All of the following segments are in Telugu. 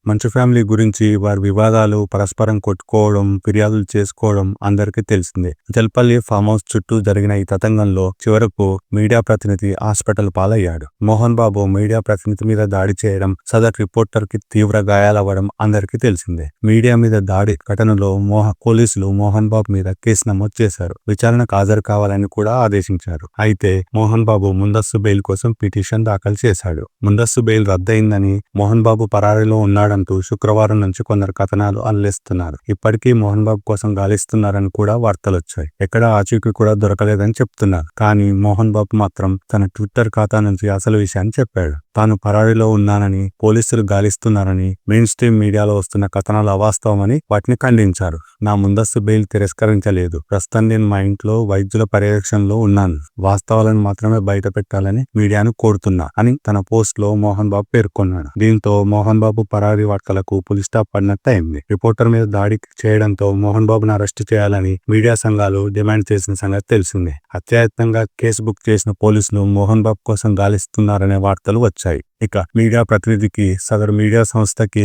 మంచు ఫ్యామిలీ గురించి వారి వివాదాలు, పరస్పరం కొట్టుకోవడం, ఫిర్యాదులు చేసుకోవడం అందరికీ తెలిసిందే. జల్పల్లి ఫామ్ హౌస్ చుట్టూ జరిగిన ఈ తతంగంలో చివరకు మీడియా ప్రతినిధి హాస్పిటల్ పాలయ్యాడు. మోహన్ బాబు మీడియా ప్రతినిధి మీద దాడి చేయడం, సదర్ రిపోర్టర్ కి తీవ్ర గాయాలవ్వడం అందరికీ తెలిసిందే. మీడియా మీద దాడి ఘటనలో పోలీసులు మోహన్ బాబు మీద కేసు నమోదు చేశారు. విచారణకు హాజరు కావాలని కూడా ఆదేశించారు. అయితే మోహన్ బాబు ముందస్తు బెయిల్ కోసం పిటిషన్ దాఖలు చేశాడు. ముందస్తు బెయిల్ రద్దయిందని, మోహన్ బాబు పరారీలో ఉన్నాడంటూ శుక్రవారం నుంచి కొందరు కథనాలు అల్లేస్తున్నారు. ఇప్పటికీ మోహన్ బాబు కోసం గాలిస్తున్నారని కూడా వార్తలొచ్చాయి. ఎక్కడ ఆచూకీ కూడా దొరకలేదని చెప్తున్నారు. కానీ మోహన్ బాబు మాత్రం తన ట్విట్టర్ ఖాతా నుంచి అసలు విషయాన్ని చెప్పాడు. తాను పరారీలో ఉన్నానని, పోలీసులు గాలిస్తున్నారని, మెయిన్ స్ట్రీమ్ మీడియాలో వస్తున్న కథనాలు అవాస్తవమని వాటిని ఖండించారు. నా ముందస్తు బెయిల్ తిరస్కరించలేదు. ప్రస్తుతం నేను మా ఇంట్లో వైద్యుల పర్యవేక్షణలో ఉన్నాను. వాస్తవాలను మాత్రమే బయట పెట్టాలని మీడియాను కోరుతున్నా అని తన పోస్ట్ లో మోహన్ బాబు పేర్కొన్నాడు. దీంతో మోహన్ బాబు పరారీ వార్తలకు పులి స్టాప్ పడినట్టు అయింది. రిపోర్టర్ మీద దాడి చేయడంతో మోహన్ బాబును అరెస్టు చేయాలని మీడియా సంఘాలు డిమాండ్ చేసిన సంగతి తెలిసిందే. హత్యాయత్నంగా కేసు బుక్ చేసిన పోలీసులు మోహన్ బాబు కోసం గాలిస్తున్నారనే వార్తలు వచ్చాయి. ఇక మీడియా ప్రతినిధికి, సదరు మీడియా సంస్థకి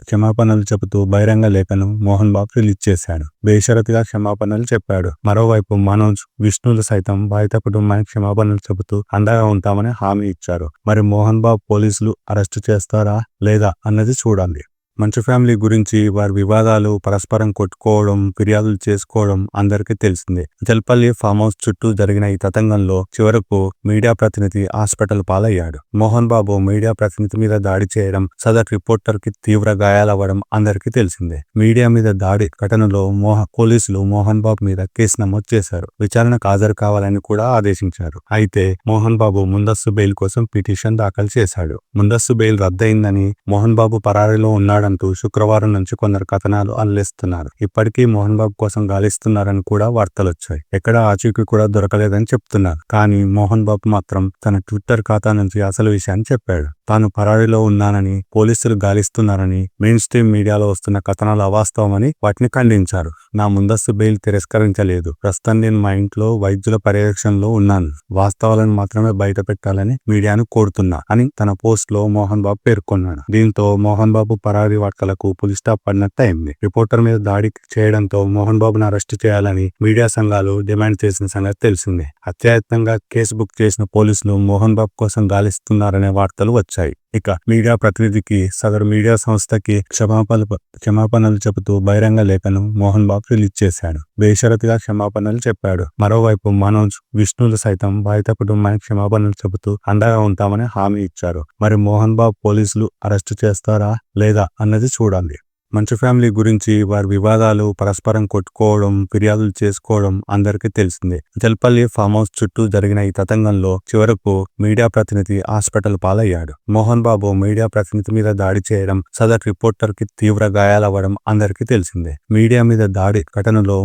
క్షమాపణలు చెబుతూ బహిరంగ లేఖను మోహన్ బాబు రిలీజ్ చేశాడు. బేషరతుగా క్షమాపణలు చెప్పాడు. మరోవైపు మనోజ్, విష్ణులు సైతం బాధిత కుటుంబానికి క్షమాపణలు చెబుతూ అండగా ఉంటామని హామీ ఇచ్చారు. మరి మోహన్ బాబు పోలీసులు అరెస్టు చేస్తారా లేదా అన్నది చూడాలి. మంచు ఫ్యామిలీ గురించి వారి వివాదాలు, పరస్పరం కొట్టుకోవడం, ఫిర్యాదులు చేసుకోవడం అందరికీ తెలిసిందే. జల్పల్లి ఫామ్ హౌస్ చుట్టూ జరిగిన ఈ తతంగంలో చివరకు మీడియా ప్రతినిధి హాస్పిటల్ పాలయ్యాడు. మోహన్ బాబు మీడియా ప్రతినిధి మీద దాడి చేయడం, సదర్ రిపోర్టర్ కి తీవ్ర గాయాలవ్వడం అందరికీ తెలిసిందే. మీడియా మీద దాడి ఘటనలో పోలీసులు మోహన్ బాబు మీద కేసు నమోదు చేశారు. విచారణకు హాజరు కావాలని కూడా ఆదేశించారు. అయితే మోహన్ బాబు ముందస్తు బెయిల్ కోసం పిటిషన్ దాఖలు చేశాడు. ముందస్తు బెయిల్ రద్దయిందని, మోహన్ బాబు పరారీలో ఉన్నాడంటూ శుక్రవారం నుంచి కొందరు కథనాలు అల్లేస్తున్నారు. ఇప్పటికీ మోహన్ బాబు కోసం గాలిస్తున్నారని కూడా వార్తలొచ్చాయి. ఎక్కడ ఆచూకీ కూడా దొరకలేదని చెప్తున్నారు. కానీ మోహన్ బాబు మాత్రం తన ట్విట్టర్ ఖాతా నుంచి అసలు విషయాన్ని చెప్పాడు. తాను పరారీలో ఉన్నానని, పోలీసులు గాలిస్తున్నారని, మెయిన్ స్ట్రీమ్ మీడియాలో వస్తున్న కథనాలు అవాస్తవమని వాటిని ఖండించారు. నా ముందస్తు బెయిల్ తిరస్కరించలేదు. ప్రస్తుతం నేను మా ఇంట్లో వైద్యుల పర్యవేక్షణలో ఉన్నాను. వాస్తవాలను మాత్రమే బయట పెట్టాలని మీడియాను కోరుతున్నా అని తన పోస్ట్ లో మోహన్ బాబు పేర్కొన్నాడు. దీంతో మోహన్ బాబు పరారీ వార్తలకు పులి స్టాప్ పడినట్టు అయింది. రిపోర్టర్ మీద దాడి చేయడంతో మోహన్ బాబును అరెస్టు చేయాలని మీడియా సంఘాలు డిమాండ్ చేసిన సంగతి తెలిసిందే. హత్యాయత్నంగా కేసు బుక్ చేసిన పోలీసులు మోహన్ బాబు కోసం గాలిస్తున్నారనే వార్తలు వచ్చాయి. ఇక మీడియా ప్రతినిధికి, సదరు మీడియా సంస్థకి క్షమాపణలు చెబుతూ బహిరంగ లేఖను మోహన్ బాబు రిలీజ్ చేశాడు. బేషరతుగా క్షమాపణలు చెప్పాడు. మరోవైపు మనోజ్, విష్ణులు సైతం బాధిత కుటుంబానికి క్షమాపణలు చెబుతూ అండగా ఉంటామని హామీ ఇచ్చారు. మరి మోహన్ బాబు పోలీసులు అరెస్టు చేస్తారా లేదా అన్నది చూడాలి. మంచు ఫ్యామిలీ గురించి వారి వివాదాలు, పరస్పరం కొట్టుకోవడం, ఫిర్యాదులు చేసుకోవడం అందరికీ తెలిసిందే. జల్పల్లి ఫామ్ హౌస్ చుట్టూ జరిగిన ఈ తతంగంలో చివరకు మీడియా ప్రతినిధి హాస్పిటల్ పాలయ్యాడు. మోహన్ బాబు మీడియా ప్రతినిధి మీద దాడి చేయడం, సదర్ రిపోర్టర్ కి తీవ్ర గాయాలవ్వడం అందరికీ తెలిసిందే. మీడియా మీద దాడి ఘటనలో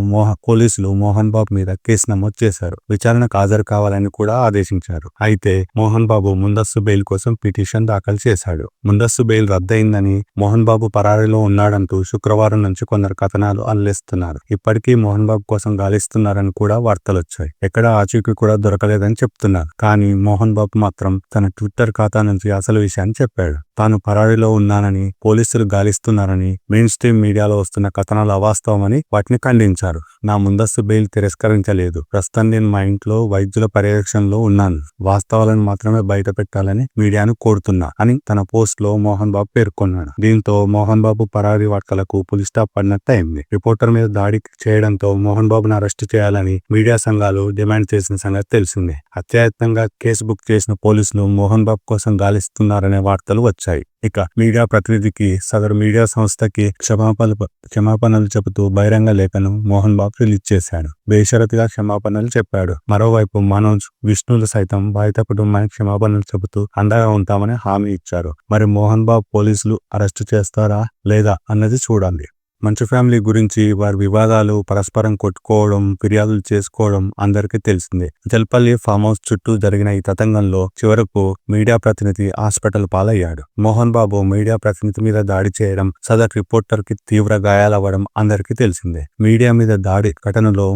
పోలీసులు మోహన్ బాబు మీద కేసు నమోదు చేశారు. విచారణకు హాజరు కావాలని కూడా ఆదేశించారు. అయితే మోహన్ బాబు ముందస్తు బెయిల్ కోసం పిటిషన్ దాఖలు చేశాడు. ముందస్తు బెయిల్ రద్దయిందని, మోహన్ బాబు పరారీలో ఉన్నాడంటూ శుక్రవారం నుంచి కొందరు కథనాలు అల్లేస్తున్నారు. ఇప్పటికీ మోహన్ బాబు కోసం గాలిస్తున్నారని కూడా వార్తలొచ్చాయి. ఎక్కడ ఆచూకీ కూడా దొరకలేదని చెప్తున్నారు. కానీ మోహన్ బాబు మాత్రం తన ట్విట్టర్ ఖాతా నుంచి అసలు విషయాన్ని చెప్పాడు. తాను పరారీలో ఉన్నానని, పోలీసులు గాలిస్తున్నారని, మెయిన్ స్ట్రీమ్ మీడియాలో వస్తున్న కథనాలు అవాస్తవమని వాటిని ఖండించారు. నా ముందస్తు బెయిల్ తిరస్కరించలేదు. ప్రస్తుతం నేను మా ఇంట్లో వైద్యుల పర్యవేక్షణలో ఉన్నాను. వాస్తవాలను మాత్రమే బయట పెట్టాలని మీడియాను కోరుతున్నా అని తన పోస్ట్ లో మోహన్ బాబు పేర్కొన్నాడు. దీంతో మోహన్ బాబు పరారీ వార్తలకు పులి స్టాప్ పడినట్టు అయింది. రిపోర్టర్ మీద దాడి చేయడంతో మోహన్ బాబును అరెస్టు చేయాలని మీడియా సంఘాలు డిమాండ్ చేసిన సంగతి తెలిసిందే. హత్యాయత్నంగా కేసు బుక్ చేసిన పోలీసులు మోహన్ బాబు కోసం గాలిస్తున్నారనే వార్తలు వచ్చాయి. ఇక మీడియా ప్రతినిధికి, సదరు మీడియా సంస్థకి క్షమాపణలు చెబుతూ బహిరంగ లేఖను మోహన్ బాబు రిలీజ్ చేశాడు. బేషరతుగా క్షమాపణలు చెప్పాడు. మరోవైపు మనోజ్, విష్ణులు సైతం బాధిత కుటుంబానికి క్షమాపణలు చెబుతూ అండగా ఉంటామని హామీ ఇచ్చారు. మరి మోహన్ బాబు పోలీసులు అరెస్టు చేస్తారా లేదా అన్నది చూడాలి. మంచు ఫ్యామిలీ గురించి వారి వివాదాలు, పరస్పరం కొట్టుకోవడం, ఫిర్యాదులు చేసుకోవడం అందరికీ తెలిసిందే. జల్పల్లి ఫామ్ హౌస్ చుట్టూ జరిగిన ఈ తతంగంలో చివరకు మీడియా ప్రతినిధి హాస్పిటల్ పాలయ్యాడు. మోహన్ బాబు మీడియా ప్రతినిధి మీద దాడి చేయడం, సదర్ రిపోర్టర్ కి తీవ్ర గాయాలవ్వడం అందరికీ తెలిసిందే. మీడియా మీద దాడి ఘటనలో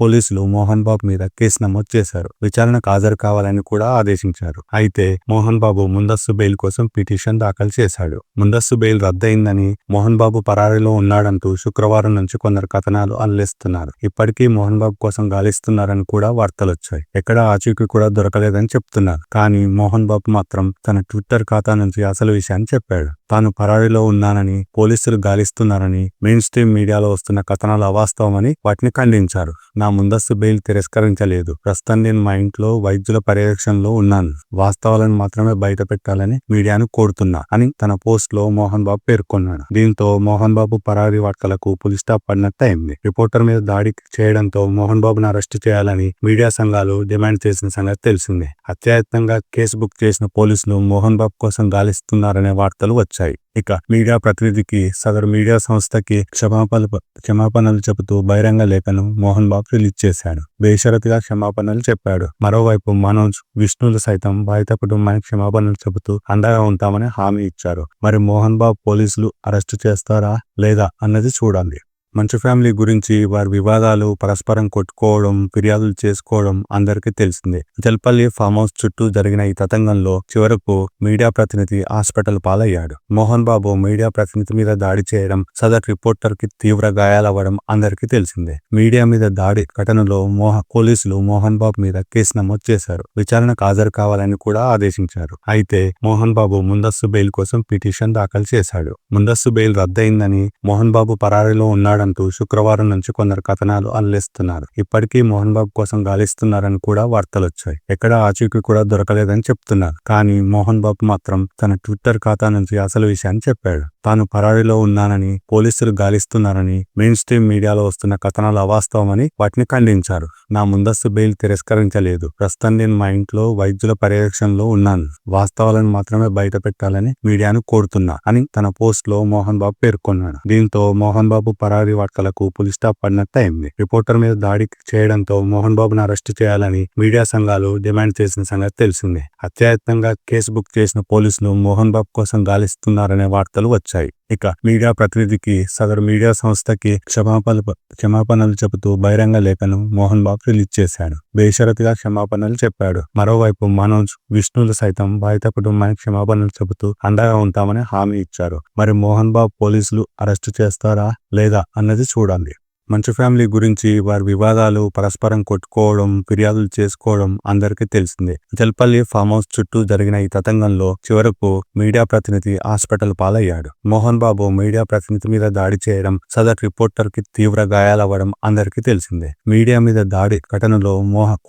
పోలీసులు మోహన్ బాబు మీద కేసు నమోదు చేశారు. విచారణకు హాజరు కావాలని కూడా ఆదేశించారు. అయితే మోహన్ బాబు ముందస్తు బెయిల్ కోసం పిటిషన్ దాఖలు చేశాడు. ముందస్తు బెయిల్ రద్దయిందని, మోహన్ బాబు పరారీలో ఉన్నాడంటూ శుక్రవారం నుంచి కొందరు కథనాలు అల్లేస్తున్నారు. ఇప్పటికీ మోహన్ బాబు కోసం గాలిస్తున్నారని కూడా వార్తలొచ్చాయి. ఎక్కడా ఆచూకీ కూడా దొరకలేదని చెప్తున్నారు. కానీ మోహన్ బాబు మాత్రం తన ట్విట్టర్ ఖాతా నుంచి అసలు విషయాన్ని చెప్పాడు. తాను పరారీలో ఉన్నానని, పోలీసులు గాలిస్తున్నారని, మెయిన్ స్ట్రీమ్ మీడియాలో వస్తున్న కథనాలు అవాస్తవమని వాటిని ఖండించారు. నా ముందస్తు బెయిల్ తిరస్కరించలేదు. ప్రస్తుతం నేను మా ఇంట్లో వైద్యుల పర్యవేక్షణలో ఉన్నాను. వాస్తవాలను మాత్రమే బయట పెట్టాలని మీడియాను కోరుతున్నా అని తన పోస్ట్ లో మోహన్ బాబు పేర్కొన్నాడు. దీంతో మోహన్ బాబు పరారీ వార్తలకు పులి స్టాప్ పడినట్టు అయింది. రిపోర్టర్ మీద దాడి చేయడంతో మోహన్ బాబును అరెస్టు చేయాలని మీడియా సంఘాలు డిమాండ్ చేసిన సంగతి తెలిసిందే. అత్యయత్నంగా కేసు బుక్ చేసిన పోలీసులు మోహన్ బాబు కోసం గాలిస్తున్నారనే వార్తలు వచ్చాయి. ఇక మీడియా ప్రతినిధికి, సదరు మీడియా సంస్థకి క్షమాపణలు చెబుతూ బహిరంగ లేఖను మోహన్ బాబు రిలీజ్ చేశాడు. బేషరతుగా క్షమాపణలు చెప్పాడు. మరోవైపు మనోజ్, విష్ణులు సైతం బాధిత కుటుంబానికి క్షమాపణలు చెబుతూ అండగా ఉంటామని హామీ ఇచ్చారు. మరి మోహన్ బాబు పోలీసులు అరెస్టు చేస్తారా లేదా అన్నది చూడాలి. మంచు ఫ్యామిలీ గురించి వారి వివాదాలు, పరస్పరం కొట్టుకోవడం, ఫిర్యాదులు చేసుకోవడం అందరికీ తెలిసిందే. జల్పల్లి ఫామ్ హౌస్ చుట్టూ జరిగిన ఈ తతంగంలో చివరకు మీడియా ప్రతినిధి హాస్పిటల్ పాలయ్యాడు. మోహన్ బాబు మీడియా ప్రతినిధి మీద దాడి చేయడం, సదర్ రిపోర్టర్ కి తీవ్ర గాయాలవ్వడం అందరికీ తెలిసిందే. మీడియా మీద దాడి ఘటనలో పోలీసులు మోహన్ బాబు మీద కేసు నమోదు చేశారు. విచారణకు హాజరు కావాలని కూడా ఆదేశించారు. అయితే మోహన్ బాబు ముందస్తు బెయిల్ కోసం పిటిషన్ దాఖలు చేశాడు. ముందస్తు బెయిల్ రద్దయిందని, మోహన్ బాబు పరారీలో ఉన్నాడు అంటూ శుక్రవారం నుంచి కొందరు కథనాలు అల్లేస్తున్నారు. ఇప్పటికీ మోహన్ బాబు కోసం గాలిస్తున్నారని కూడా వార్తలొచ్చాయి. ఎక్కడా ఆచూకీ కూడా దొరకలేదని చెప్తున్నారు. కానీ మోహన్ బాబు మాత్రం తన ట్విట్టర్ ఖాతా నుంచి అసలు విషయాన్ని చెప్పాడు. తాను పరారీలో ఉన్నానని, పోలీసులు గాలిస్తున్నారని, మెయిన్ స్ట్రీమ్ మీడియాలో వస్తున్న కథనాలు అవాస్తవమని వాటిని ఖండించారు. నా ముందస్తు బెయిల్ తిరస్కరించలేదు. ప్రస్తుతం నేను మా ఇంట్లో వైద్యుల పర్యవేక్షణలో ఉన్నాను. వాస్తవాలను మాత్రమే బయట పెట్టాలని మీడియాను కోరుతున్నా అని తన పోస్ట్ లో మోహన్ బాబు పేర్కొన్నాడు. దీంతో మోహన్ బాబు పరారీ వార్తలకు పులి స్టాప్ పడినట్టు అయింది. రిపోర్టర్ మీద దాడి చేయడంతో మోహన్ బాబును అరెస్టు చేయాలని మీడియా సంఘాలు డిమాండ్ చేసిన సంగతి తెలిసిందే. అత్యయత్నంగా కేసు బుక్ చేసిన పోలీసులు మోహన్ బాబు కోసం గాలిస్తున్నారనే వార్తలు వచ్చాయి. ఇక మీడియా ప్రతినిధికి, సదరు మీడియా సంస్థకి క్షమాపణలు చెబుతూ బహిరంగ లేఖను మోహన్ బాబు రిలీజ్ చేశాడు. బేషరతుగా క్షమాపణలు చెప్పాడు. మరోవైపు మనోజ్, విష్ణులు సైతం బాధిత కుటుంబానికి క్షమాపణలు చెబుతూ అండగా ఉంటామని హామీ ఇచ్చారు. మరి మోహన్ బాబు పోలీసులు అరెస్టు చేస్తారా లేదా అన్నది చూడాలి. మంచు ఫ్యామిలీ గురించి వారి వివాదాలు, పరస్పరం కొట్టుకోవడం, ఫిర్యాదులు చేసుకోవడం అందరికీ తెలిసిందే. జల్పల్లి ఫామ్ హౌస్ చుట్టూ జరిగిన ఈ తతంగంలో చివరకు మీడియా ప్రతినిధి హాస్పిటల్ పాలయ్యాడు. మోహన్ బాబు మీడియా ప్రతినిధి మీద దాడి చేయడం, సదర్ రిపోర్టర్ కి తీవ్ర గాయాలవ్వడం అందరికీ తెలిసిందే. మీడియా మీద దాడి ఘటనలో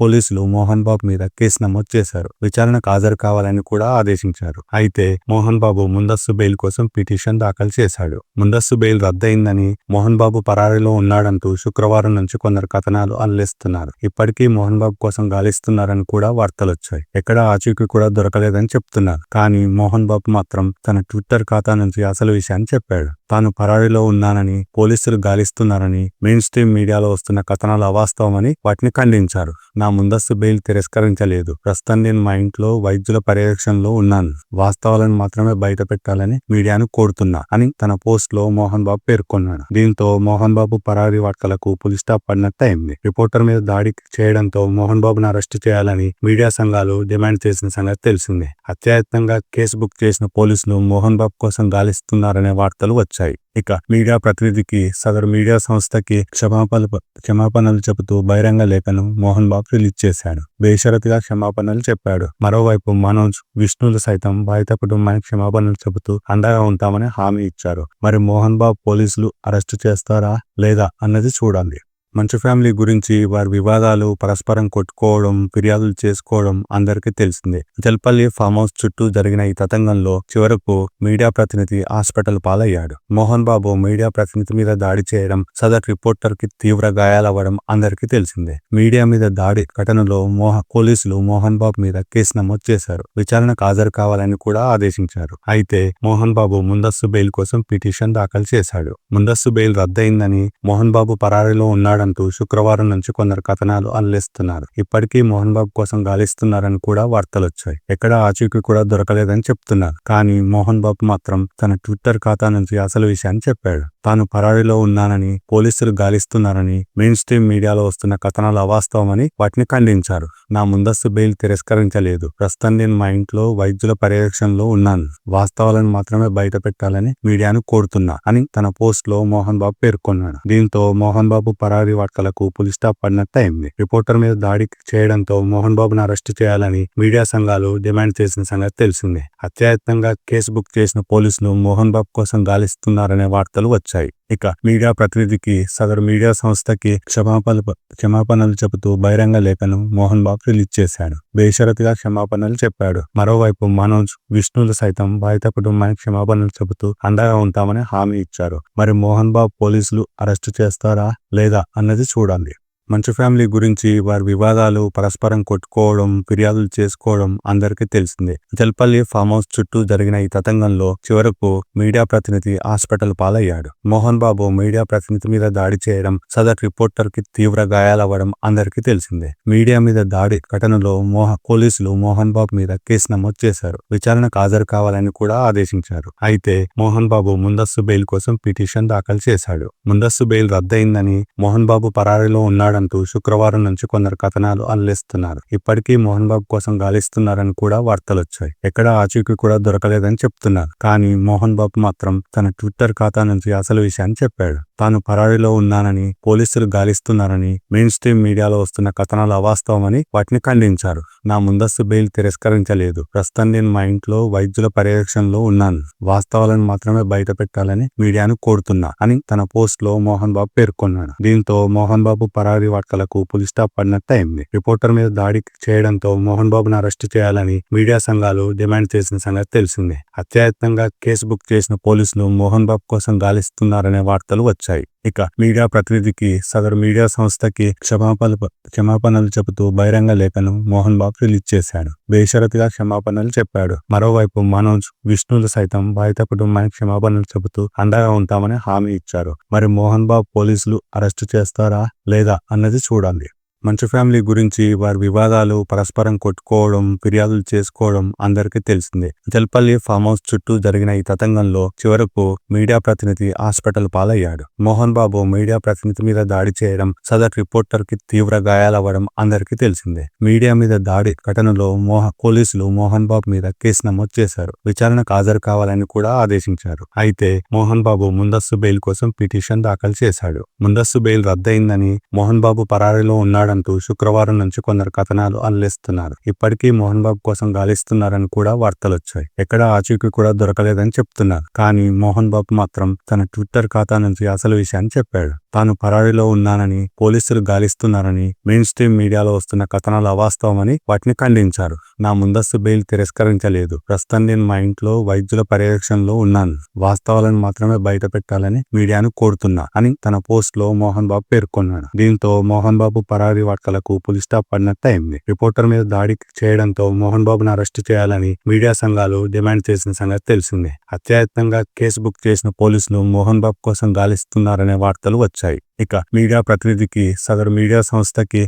పోలీసులు మోహన్ బాబు మీద కేసు నమోదు చేశారు. విచారణకు హాజరు కావాలని కూడా ఆదేశించారు. అయితే మోహన్ బాబు ముందస్తు బెయిల్ కోసం పిటిషన్ దాఖలు చేశాడు. ముందస్తు బెయిల్ రద్దయిందని, మోహన్ బాబు పరారీలో ఉన్నాడు అంటూ శుక్రవారం నుంచి కొందరు కథనాలు అల్లేస్తున్నారు. ఇప్పటికీ మోహన్ బాబు కోసం గాలిస్తున్నారని కూడా వార్తలొచ్చాయి. ఎక్కడా ఆచూకీ కూడా దొరకలేదని చెప్తున్నారు. కానీ మోహన్ బాబు మాత్రం తన ట్విట్టర్ ఖాతా నుంచి అసలు విషయాన్ని చెప్పాడు. తాను పరారీలో ఉన్నానని, పోలీసులు గాలిస్తున్నారని, మెయిన్ స్ట్రీమ్ మీడియాలో వస్తున్న కథనాలు అవాస్తవమని వాటిని ఖండించారు. నా ముందస్తు బెయిల్ తిరస్కరించలేదు. ప్రస్తుతం నేను మా ఇంట్లో వైద్యుల పర్యవేక్షణలో ఉన్నాను. వాస్తవాలను మాత్రమే బయట పెట్టాలని మీడియాను కోరుతున్నా అని తన పోస్ట్ లో మోహన్ బాబు పేర్కొన్నాడు. దీంతో మోహన్ బాబు పరారీ వార్తలకు పులి స్టాప్ పడినట్టు అయింది. రిపోర్టర్ మీద దాడి చేయడంతో మోహన్ బాబును అరెస్టు చేయాలని మీడియా సంఘాలు డిమాండ్ చేసిన సంగతి తెలిసిందే. అత్యయత్నంగా కేసు బుక్ చేసిన పోలీసులు మోహన్ బాబు కోసం గాలిస్తున్నారనే వార్తలు వచ్చాయి. ఇక మీడియా ప్రతినిధికి, సదరు మీడియా సంస్థకి క్షమాపణలు చెబుతూ బహిరంగ లేఖను మోహన్ బాబు రిలీజ్ చేశాడు. బేషరతుగా క్షమాపణలు చెప్పాడు. మరోవైపు మనోజ్, విష్ణులు సైతం బాధిత కుటుంబానికి క్షమాపణలు చెబుతూ అండగా ఉంటామని హామీ ఇచ్చారు. మరి మోహన్ బాబు పోలీసులు అరెస్టు చేస్తారా లేదా అన్నది చూడాలి. మంచు ఫ్యామిలీ గురించి వారి వివాదాలు, పరస్పరం కొట్టుకోవడం, ఫిర్యాదులు చేసుకోవడం అందరికీ తెలిసిందే. జల్పల్లి ఫామ్ హౌస్ చుట్టూ జరిగిన ఈ తతంగంలో చివరకు మీడియా ప్రతినిధి హాస్పిటల్ పాలయ్యాడు. మోహన్ బాబు మీడియా ప్రతినిధి మీద దాడి చేయడం, సదర్ రిపోర్టర్ కి తీవ్ర గాయాలవ్వడం అందరికీ తెలిసిందే. మీడియా మీద దాడి ఘటనలో పోలీసులు మోహన్ బాబు మీద కేసు నమోదు చేశారు. విచారణకు హాజరు కావాలని కూడా ఆదేశించారు. అయితే మోహన్ బాబు ముందస్తు బెయిల్ కోసం పిటిషన్ దాఖలు చేశాడు. ముందస్తు బెయిల్ రద్దయిందని, మోహన్ బాబు పరారీలో ఉన్నాడంటూ శుక్రవారం నుంచి కొందరు కథనాలు అల్లేస్తున్నారు. ఇప్పటికీ మోహన్ బాబు కోసం గాలిస్తున్నారని కూడా వార్తలొచ్చాయి. ఎక్కడా ఆచూకీ కూడా దొరకలేదని చెప్తున్నారు. కానీ మోహన్ బాబు మాత్రం తన ట్విట్టర్ ఖాతా నుంచి అసలు విషయాన్ని చెప్పాడు. తాను పరారీలో ఉన్నానని, పోలీసులు గాలిస్తున్నారని, మెయిన్ స్ట్రీమ్ మీడియాలో వస్తున్న కథనాలు అవాస్తవమని వాటిని ఖండించారు. నా ముందస్తు బెయిల్ తిరస్కరించలేదు. ప్రస్తుతం నేను మా ఇంట్లో వైద్యుల పర్యవేక్షణలో ఉన్నాను. వాస్తవాలను మాత్రమే బయట పెట్టాలని మీడియాను కోరుతున్నా అని తన పోస్ట్ లో మోహన్ బాబు పేర్కొన్నాడు. దీంతో మోహన్ బాబు పరారీ వార్తలకు పులి స్టాప్ పడినట్టు అయింది. రిపోర్టర్ మీద దాడి చేయడంతో మోహన్ బాబును అరెస్టు చేయాలని మీడియా సంఘాలు డిమాండ్ చేసిన సంగతి తెలిసిందే. హత్యాయత్నంగా కేసు బుక్ చేసిన పోలీసులు మోహన్ బాబు కోసం గాలిస్తున్నారనే వార్తలు వచ్చాయి. ఇక మీడియా ప్రతినిధికి, సదరు మీడియా సంస్థకి క్షమాపణలు చెబుతూ బహిరంగ లేఖను మోహన్ బాబు రిలీజ్ చేశాడు. బేషరతుగా క్షమాపణలు చెప్పాడు. మరోవైపు మనోజ్, విష్ణులు సైతం బాధిత కుటుంబానికి క్షమాపణలు చెబుతూ అండగా ఉంటామని హామీ ఇచ్చారు. మరి మోహన్ బాబు పోలీసులు అరెస్టు చేస్తారా లేదా అన్నది చూడాలి. మంచు ఫ్యామిలీ గురించి వారి వివాదాలు, పరస్పరం కొట్టుకోవడం, ఫిర్యాదులు చేసుకోవడం అందరికీ తెలిసిందే. జల్పల్లి ఫామ్ హౌస్ చుట్టూ జరిగిన ఈ తతంగంలో చివరకు మీడియా ప్రతినిధి హాస్పిటల్ పాలయ్యాడు. మోహన్ బాబు మీడియా ప్రతినిధి మీద దాడి చేయడం, సదర్ రిపోర్టర్ కి తీవ్ర గాయాలవ్వడం అందరికీ తెలిసిందే. మీడియా మీద దాడి ఘటనలో పోలీసులు మోహన్ బాబు మీద కేసు నమోదు చేశారు. విచారణకు హాజరు కావాలని కూడా ఆదేశించారు. అయితే మోహన్ బాబు ముందస్తు బెయిల్ కోసం పిటిషన్ దాఖలు చేశాడు. ముందస్తు బెయిల్ రద్దయిందని, మోహన్ బాబు పరారీలో ఉన్నాడంటూ శుక్రవారం నుంచి కొందరు కథనాలు అల్లేస్తున్నారు. ఇప్పటికీ మోహన్ బాబు కోసం గాలిస్తున్నారని కూడా వార్తలొచ్చాయి. ఎక్కడా ఆచూకీ కూడా దొరకలేదని చెప్తున్నారు. కానీ మోహన్ బాబు మాత్రం తన ట్విట్టర్ ఖాతా నుంచి అసలు విషయాన్ని చెప్పాడు. తాను పరారీలో ఉన్నానని, పోలీసులు గాలిస్తున్నారని, మెయిన్ స్ట్రీమ్ మీడియాలో వస్తున్న కథనాలు అవాస్తవమని వాటిని ఖండించారు. నా ముందస్తు బెయిల్ తిరస్కరించలేదు. ప్రస్తుతం నేను మా ఇంట్లో వైద్యుల పర్యవేక్షణలో ఉన్నాను. వాస్తవాలను మాత్రమే బయట పెట్టాలని మీడియాను కోరుతున్నా అని తన పోస్ట్ లో మోహన్ బాబు పేర్కొన్నాడు. దీంతో మోహన్ బాబు పరారీ వార్తలకు పులి స్టాప్ పడినట్టు అయింది. రిపోర్టర్ మీద దాడి చేయడంతో మోహన్ బాబును అరెస్టు చేయాలని మీడియా సంఘాలు డిమాండ్ చేసిన సంగతి తెలిసిందే. హత్యాయత్నంగా కేసు బుక్ చేసిన పోలీసులు మోహన్ బాబు కోసం గాలిస్తున్నారనే వార్తలు వచ్చాయి. ఇక మీడియా ప్రతినిధికి, సదరు మీడియా సంస్థకి క్షమాపణలు చెబుతూ బహిరంగ లేఖను మోహన్ బాబు రిలీజ్ చేశాడు. బేషరతుగా క్షమాపణలు చెప్పాడు. మరోవైపు మనోజ్, విష్ణులు సైతం బాధిత కుటుంబానికి క్షమాపణలు చెబుతూ అండగా ఉంటామని హామీ ఇచ్చారు. మరి మోహన్ బాబు పోలీసులు అరెస్టు చేస్తారా లేదా అన్నది చూడాలి. మంచు ఫ్యామిలీ గురించి వారి వివాదాలు, పరస్పరం కొట్టుకోవడం, ఫిర్యాదులు చేసుకోవడం అందరికీ తెలిసిందే. జల్పల్లి ఫామ్ హౌస్ చుట్టూ జరిగిన ఈ తతంగంలో చివరకు మీడియా ప్రతినిధి హాస్పిటల్ పాలయ్యాడు. మోహన్ బాబు మీడియా ప్రతినిధి మీద దాడి చేయడం, సదర్ రిపోర్టర్ కి తీవ్ర గాయాలవ్వడం అందరికీ తెలిసిందే. మీడియా మీద దాడి ఘటనలో పోలీసులు మోహన్ బాబు మీద కేసు నమోదు చేశారు. విచారణకు హాజరు కావాలని కూడా ఆదేశించారు. అయితే మోహన్ బాబు ముందస్తు బెయిల్ కోసం పిటిషన్ దాఖలు చేశాడు. ముందస్తు బెయిల్ రద్దయిందని, మోహన్ బాబు పరారీలో ఉన్నాడంటూ శుక్రవారం నుంచి కొందరు కథనాలు అల్లేస్తున్నారు. ఇప్పటికీ మోహన్ బాబు కోసం గాలిస్తున్నారని కూడా వార్తలొచ్చాయి. ఎక్కడా ఆచూకీ కూడా దొరకలేదని చెప్తున్నారు. కానీ మోహన్ బాబు మాత్రం తన ట్విట్టర్ ఖాతా నుంచి అసలు విషయాన్ని చెప్పాడు. తాను పరారీలో ఉన్నానని, పోలీసులు గాలిస్తున్నారని, మెయిన్ స్ట్రీమ్ మీడియాలో వస్తున్న కథనాలు అవాస్తవమని వాటిని ఖండించారు. నా ముందస్తు బెయిల్ తిరస్కరించలేదు. ప్రస్తుతం నేను మా ఇంట్లో వైద్యుల పర్యవేక్షణలో ఉన్నాను. వాస్తవాలను మాత్రమే బయట పెట్టాలని మీడియాను కోరుతున్నా అని తన పోస్ట్ లో మోహన్ బాబు పేర్కొన్నాడు. దీంతో మోహన్ బాబు పరారీ వార్తలకు పులి స్టాప్ పడినట్టు అయింది. రిపోర్టర్ మీద దాడి చేయడంతో మోహన్ బాబును అరెస్టు చేయాలని మీడియా సంఘాలు డిమాండ్ చేసిన సంగతి తెలిసిందే. హత్యాయత్నంగా కేసు బుక్ చేసిన పోలీసులు మోహన్ బాబు కోసం గాలిస్తున్నారనే వార్తలు వచ్చాయి. ఇక మీడియా ప్రతినిధికి, సదరు మీడియా సంస్థకి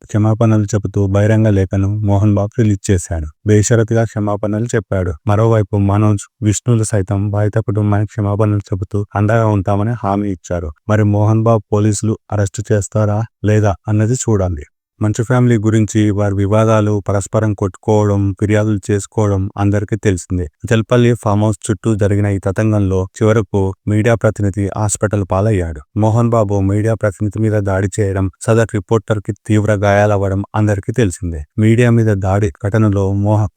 క్షమాపణలు చెబుతూ బహిరంగ లేఖను మోహన్ బాబు రిలీజ్ చేశాడు. బేషరతుగా క్షమాపణలు చెప్పాడు. మరోవైపు మనోజ్, విష్ణులు సైతం బాధిత కుటుంబానికి క్షమాపణలు చెబుతూ అండగా ఉంటామని హామీ ఇచ్చారు. మరి మోహన్ బాబు పోలీసులు అరెస్టు చేస్తారా లేదా అన్నది చూడాలి. మంచు ఫ్యామిలీ గురించి వారి వివాదాలు, పరస్పరం కొట్టుకోవడం, ఫిర్యాదులు చేసుకోవడం అందరికీ తెలిసిందే. జల్పల్లి ఫామ్ హౌస్ చుట్టూ జరిగిన ఈ తతంగంలో చివరకు మీడియా ప్రతినిధి హాస్పిటల్ పాలయ్యాడు. మోహన్ బాబు మీడియా ప్రతినిధి మీద దాడి చేయడం, సదర్ రిపోర్టర్ కి తీవ్ర గాయాలవ్వడం అందరికీ తెలిసిందే. మీడియా మీద దాడి ఘటనలో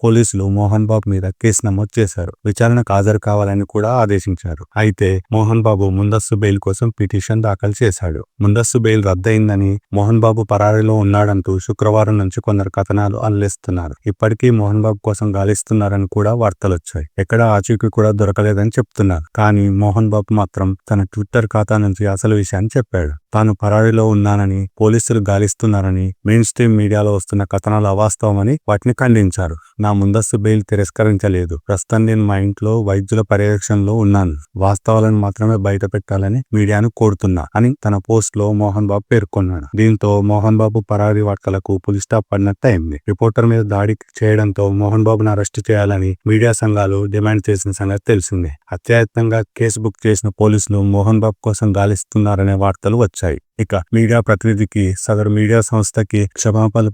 పోలీసులు మోహన్ బాబు మీద కేసు నమోదు చేశారు. విచారణకు హాజరు కావాలని కూడా ఆదేశించారు. అయితే మోహన్ బాబు ముందస్తు బెయిల్ కోసం పిటిషన్ దాఖలు చేశాడు. ముందస్తు బెయిల్ రద్దయిందని, మోహన్ బాబు పరారీలో ఉన్నాడంటూ శుక్రవారం నుంచి కొందరు కథనాలు అల్లేస్తున్నారు. ఇప్పటికీ మోహన్ బాబు కోసం గాలిస్తున్నారని కూడా వార్తలొచ్చాయి. ఎక్కడ ఆచూకీ కూడా దొరకలేదని చెప్తున్నారు. కానీ మోహన్ బాబు మాత్రం తన ట్విట్టర్ ఖాతా నుంచి అసలు విషయాన్ని చెప్పాడు. తాను పరారీలో ఉన్నానని, పోలీసులు గాలిస్తున్నారని, మెయిన్ స్ట్రీమ్ మీడియాలో వస్తున్న కథనాలు అవాస్తవమని వాటిని ఖండించారు. నా ముందస్తు బెయిల్ తిరస్కరించలేదు. ప్రస్తుతం నేను మా ఇంట్లో వైద్యుల పర్యవేక్షణలో ఉన్నాను. వాస్తవాలను మాత్రమే బయట పెట్టాలని మీడియాను కోరుతున్నా అని తన పోస్ట్ లో మోహన్ బాబు పేర్కొన్నాడు. దీంతో మోహన్ బాబు పరారీ వార్తలకు పులి స్టాప్ పడినట్టు అయింది. రిపోర్టర్ మీద దాడి చేయడంతో మోహన్ బాబును అరెస్టు చేయాలని మీడియా సంఘాలు డిమాండ్ చేసిన సంగతి తెలిసిందే. అత్యయత్నంగా కేసు బుక్ చేసిన పోలీసులు మోహన్ బాబు కోసం గాలిస్తున్నారనే వార్తలు వచ్చాయి. ఇక మీడియా ప్రతినిధికి, సదరు మీడియా సంస్థకి క్షమాపణ